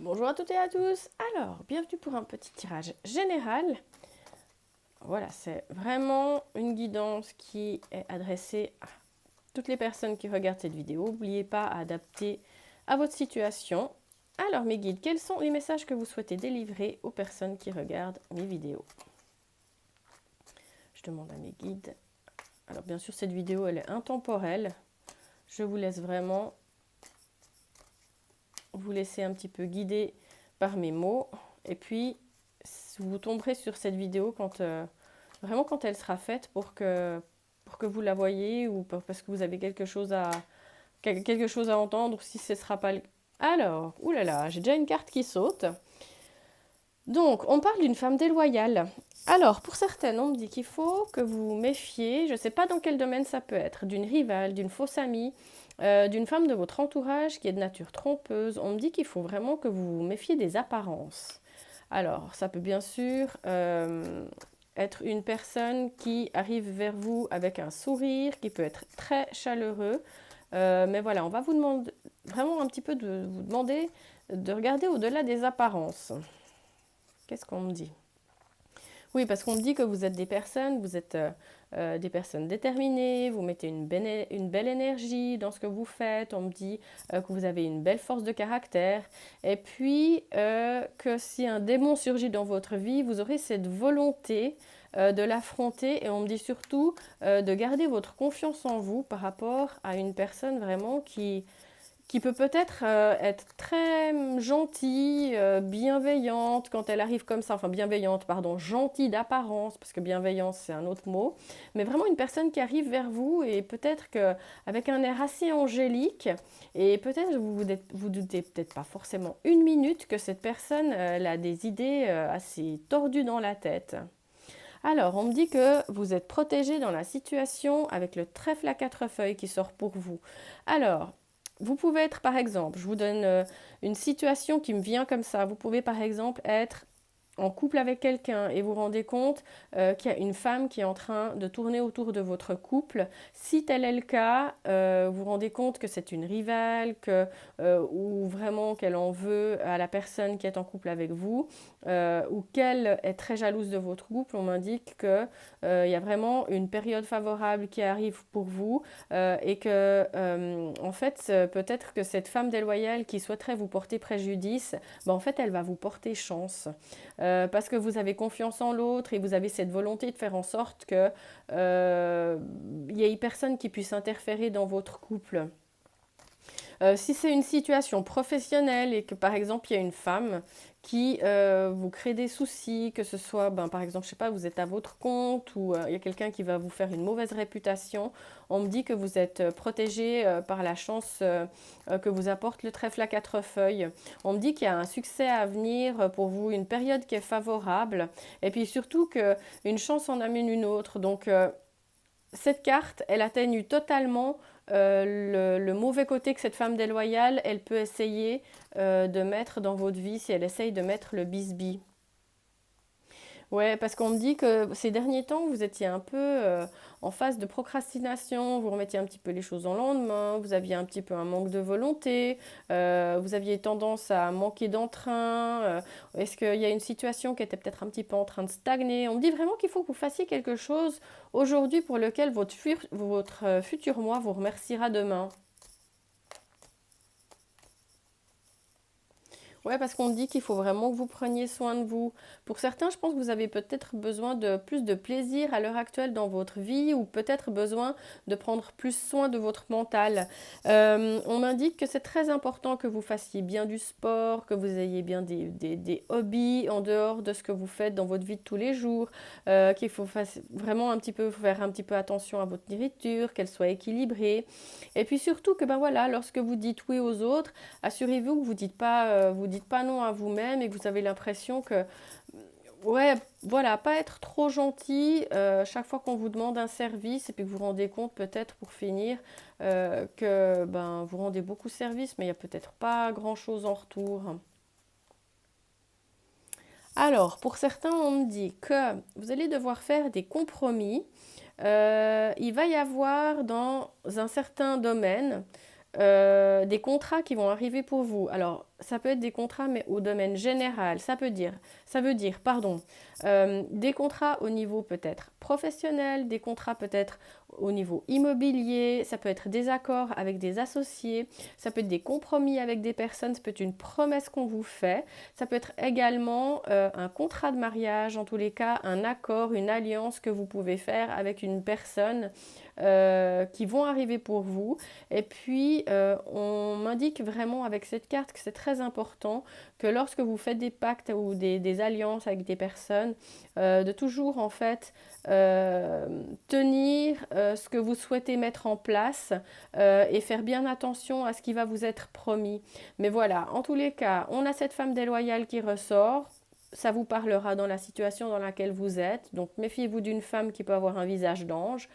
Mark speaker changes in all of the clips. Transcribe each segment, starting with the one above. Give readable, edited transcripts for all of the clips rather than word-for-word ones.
Speaker 1: Bonjour à toutes et à tous. Alors, bienvenue pour un petit tirage général. Voilà, c'est vraiment une guidance qui est adressée à toutes les personnes qui regardent cette vidéo. N'oubliez pas à adapter à votre situation. Alors, mes guides, quels sont les messages que vous souhaitez délivrer aux personnes qui regardent mes vidéos? Je demande à mes guides. Alors, bien sûr, cette vidéo, elle est intemporelle. Je vous laisse vraiment vous laisser un petit peu guider par mes mots. Et puis, vous tomberez sur cette vidéo vraiment quand elle sera faite pour que vous la voyez ou parce que vous avez quelque chose à entendre, si ce ne sera pas le... Alors, oulala, j'ai déjà une carte qui saute. Donc, on parle d'une femme déloyale. Alors, pour certaines, on me dit qu'il faut que vous méfiez, je ne sais pas dans quel domaine ça peut être, d'une rivale, d'une fausse amie, d'une femme de votre entourage qui est de nature trompeuse. On me dit qu'il faut vraiment que vous vous méfiez des apparences. Alors, ça peut bien sûr être une personne qui arrive vers vous avec un sourire, qui peut être très chaleureux. Mais voilà, on va vous demander vraiment un petit peu de vous demander de regarder au-delà des apparences. Qu'est-ce qu'on me dit? Oui, parce qu'on me dit que vous êtes des personnes déterminées, vous mettez une belle énergie dans ce que vous faites, on me dit que vous avez une belle force de caractère, et puis que si un démon surgit dans votre vie, vous aurez cette volonté de l'affronter, et on me dit surtout de garder votre confiance en vous par rapport à une personne vraiment qui peut peut-être être très gentille, bienveillante quand elle arrive comme ça, enfin bienveillante, pardon, gentille d'apparence, parce que bienveillance c'est un autre mot, mais vraiment une personne qui arrive vers vous et peut-être qu'avec un air assez angélique, et peut-être vous doutez peut-être pas forcément une minute que cette personne elle a des idées assez tordues dans la tête. Alors, on me dit que vous êtes protégé dans la situation avec le trèfle à quatre feuilles qui sort pour vous. Alors, vous pouvez être, par exemple, je vous donne une situation qui me vient comme ça. Vous pouvez, par exemple, être en couple avec quelqu'un et vous vous rendez compte qu'il y a une femme qui est en train de tourner autour de votre couple. Si tel est le cas, vous vous rendez compte que c'est une rivale, ou vraiment qu'elle en veut à la personne qui est en couple avec vous, ou qu'elle est très jalouse de votre couple, on m'indique qu'il y a vraiment une période favorable qui arrive pour vous et que, en fait, peut-être que cette femme déloyale qui souhaiterait vous porter préjudice, ben, en fait, elle va vous porter chance. Parce que vous avez confiance en l'autre et vous avez cette volonté de faire en sorte que il n'y ait personne qui puisse interférer dans votre couple. Si c'est une situation professionnelle et que par exemple il y a une femme qui vous crée des soucis, que ce soit par exemple, je sais pas, vous êtes à votre compte ou il y a quelqu'un qui va vous faire une mauvaise réputation, on me dit que vous êtes protégé par la chance que vous apporte le trèfle à quatre feuilles. On me dit qu'il y a un succès à venir pour vous, une période qui est favorable et puis surtout qu'une chance en amène une autre. Donc cette carte, elle atténue totalement le mauvais côté que cette femme déloyale, elle peut essayer de mettre dans votre vie si elle essaye de mettre le bisbis. Ouais, parce qu'on me dit que ces derniers temps, vous étiez un peu en phase de procrastination, vous remettiez un petit peu les choses en lendemain, vous aviez un petit peu un manque de volonté, vous aviez tendance à manquer d'entrain. Est-ce qu'il y a une situation qui était peut-être un petit peu en train de stagner? On me dit vraiment qu'il faut que vous fassiez quelque chose aujourd'hui pour lequel votre futur moi vous remerciera demain. Ouais, parce qu'on dit qu'il faut vraiment que vous preniez soin de vous. Pour certains, je pense que vous avez peut-être besoin de plus de plaisir à l'heure actuelle dans votre vie ou peut-être besoin de prendre plus soin de votre mental. On m'indique que c'est très important que vous fassiez bien du sport, que vous ayez bien des hobbies en dehors de ce que vous faites dans votre vie de tous les jours, qu'il faut vraiment faire un petit peu attention à votre nourriture, qu'elle soit équilibrée. Et puis surtout que voilà, lorsque vous dites oui aux autres, assurez-vous que vous dites pas non à vous-même et que vous avez l'impression que, ouais, voilà, pas être trop gentil chaque fois qu'on vous demande un service et puis que vous vous rendez compte peut-être pour finir que vous rendez beaucoup service mais il n'y a peut-être pas grand-chose en retour. Alors, pour certains, on me dit que vous allez devoir faire des compromis. Il va y avoir dans un certain domaine des contrats qui vont arriver pour vous. Alors, ça peut être des contrats, mais au domaine général. Ça veut dire, des contrats au niveau peut-être professionnel, des contrats peut-être au niveau immobilier, ça peut être des accords avec des associés, ça peut être des compromis avec des personnes, ça peut être une promesse qu'on vous fait, ça peut être également un contrat de mariage, en tous les cas, un accord, une alliance que vous pouvez faire avec une personne qui vont arriver pour vous. Et puis, on m'indique vraiment avec cette carte que c'est très important que lorsque vous faites des pactes ou des alliances avec des personnes, de toujours en fait tenir ce que vous souhaitez mettre en place et faire bien attention à ce qui va vous être promis. Mais voilà, en tous les cas, on a cette femme déloyale qui ressort. Ça vous parlera dans la situation dans laquelle vous êtes. Donc méfiez-vous d'une femme qui peut avoir un visage d'ange.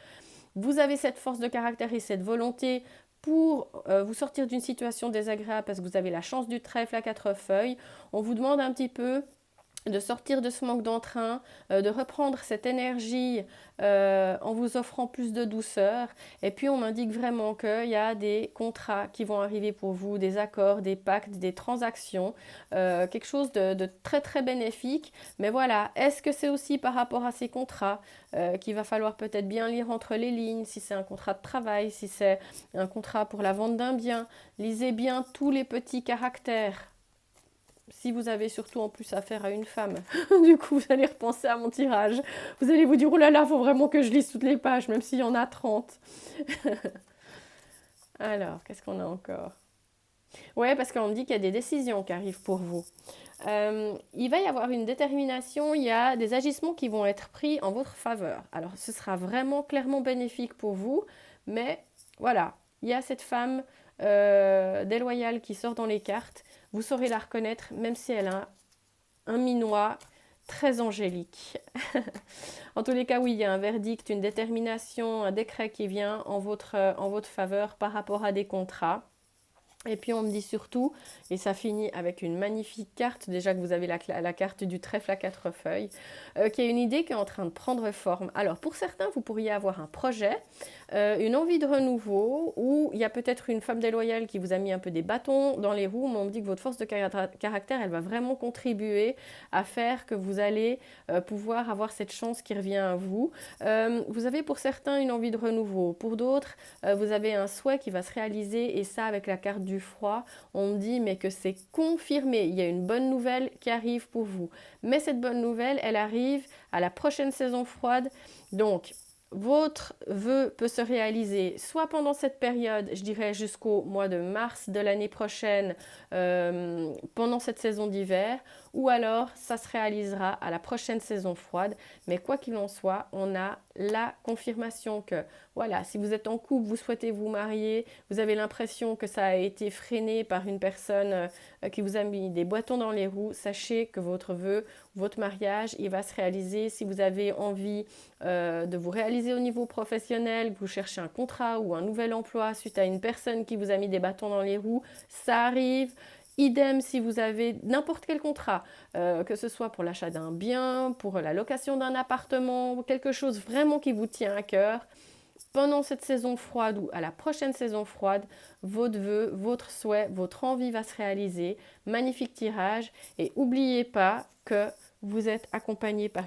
Speaker 1: Vous avez cette force de caractère et cette volonté pour vous sortir d'une situation désagréable parce que vous avez la chance du trèfle à 4 feuilles. On vous demande un petit peu de sortir de ce manque d'entrain, de reprendre cette énergie en vous offrant plus de douceur. Et puis on m'indique vraiment qu'il y a des contrats qui vont arriver pour vous, des accords, des pactes, des transactions, quelque chose de très très bénéfique. Mais voilà, est-ce que c'est aussi par rapport à ces contrats qu'il va falloir peut-être bien lire entre les lignes, si c'est un contrat de travail, si c'est un contrat pour la vente d'un bien. Lisez bien tous les petits caractères. Si vous avez surtout en plus affaire à une femme, du coup vous allez repenser à mon tirage. Vous allez vous dire, oh là là, il faut vraiment que je lise toutes les pages, même s'il y en a 30. Alors, qu'est-ce qu'on a encore? Ouais, parce qu'on me dit qu'il y a des décisions qui arrivent pour vous. Il va y avoir une détermination, il y a des agissements qui vont être pris en votre faveur. Alors, ce sera vraiment clairement bénéfique pour vous, mais voilà, il y a cette femme déloyale qui sort dans les cartes. Vous saurez la reconnaître, même si elle a un minois très angélique. En tous les cas, oui, il y a un verdict, une détermination, un décret qui vient en votre faveur par rapport à des contrats. Et puis on me dit surtout, et ça finit avec une magnifique carte, déjà que vous avez la carte du trèfle à 4 feuilles, qui est une idée qui est en train de prendre forme. Alors pour certains, vous pourriez avoir un projet, une envie de renouveau, ou il y a peut-être une femme déloyale qui vous a mis un peu des bâtons dans les roues, mais on me dit que votre force de caractère, elle va vraiment contribuer à faire que vous allez pouvoir avoir cette chance qui revient à vous. Vous avez pour certains une envie de renouveau, pour d'autres, vous avez un souhait qui va se réaliser, et ça avec la carte du froid, on me dit mais que c'est confirmé, il y a une bonne nouvelle qui arrive pour vous. Mais cette bonne nouvelle, elle arrive à la prochaine saison froide, donc votre vœu peut se réaliser soit pendant cette période, je dirais jusqu'au mois de mars de l'année prochaine, pendant cette saison d'hiver, ou alors ça se réalisera à la prochaine saison froide. Mais quoi qu'il en soit, on a la confirmation que, voilà, si vous êtes en couple, vous souhaitez vous marier, vous avez l'impression que ça a été freiné par une personne qui vous a mis des bâtons dans les roues, sachez que votre vœu, votre mariage, il va se réaliser. Si vous avez envie de vous réaliser au niveau professionnel, que vous cherchez un contrat ou un nouvel emploi suite à une personne qui vous a mis des bâtons dans les roues, ça arrive. Idem si vous avez n'importe quel contrat, que ce soit pour l'achat d'un bien, pour la location d'un appartement, quelque chose vraiment qui vous tient à cœur. Pendant cette saison froide ou à la prochaine saison froide, votre vœu, votre souhait, votre envie va se réaliser. Magnifique tirage. Et n'oubliez pas que vous êtes accompagné par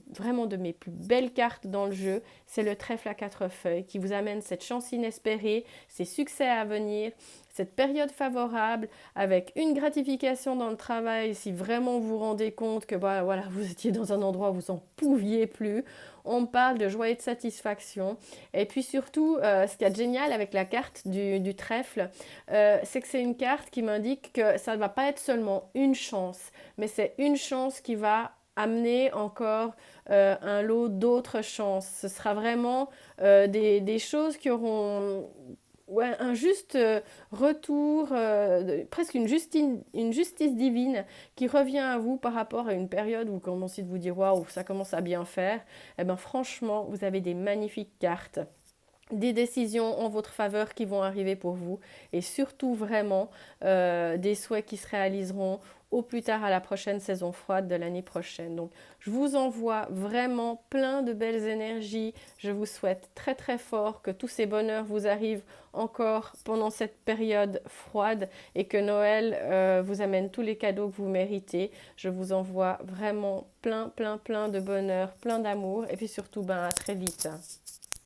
Speaker 1: vraiment de mes plus belles cartes dans le jeu. C'est le trèfle à 4 feuilles qui vous amène cette chance inespérée, ces succès à venir, cette période favorable avec une gratification dans le travail si vraiment vous vous rendez compte que voilà, vous étiez dans un endroit où vous n'en pouviez plus. On parle de joie et de satisfaction. Et puis surtout, ce qui est génial avec la carte du trèfle, c'est que c'est une carte qui m'indique que ça ne va pas être seulement une chance, mais c'est une chance qui va amener encore un lot d'autres chances. Ce sera vraiment des choses qui auront un juste retour, presque une justice divine qui revient à vous par rapport à une période où vous commencez de vous dire waouh, ça commence à bien faire. Eh bien franchement, vous avez des magnifiques cartes. des décisions en votre faveur qui vont arriver pour vous et surtout vraiment des souhaits qui se réaliseront au plus tard à la prochaine saison froide de l'année prochaine. Donc je vous envoie vraiment plein de belles énergies. Je vous souhaite très très fort que tous ces bonheurs vous arrivent encore pendant cette période froide et que Noël vous amène tous les cadeaux que vous méritez. Je vous envoie vraiment plein de bonheur, plein d'amour et puis surtout à très vite.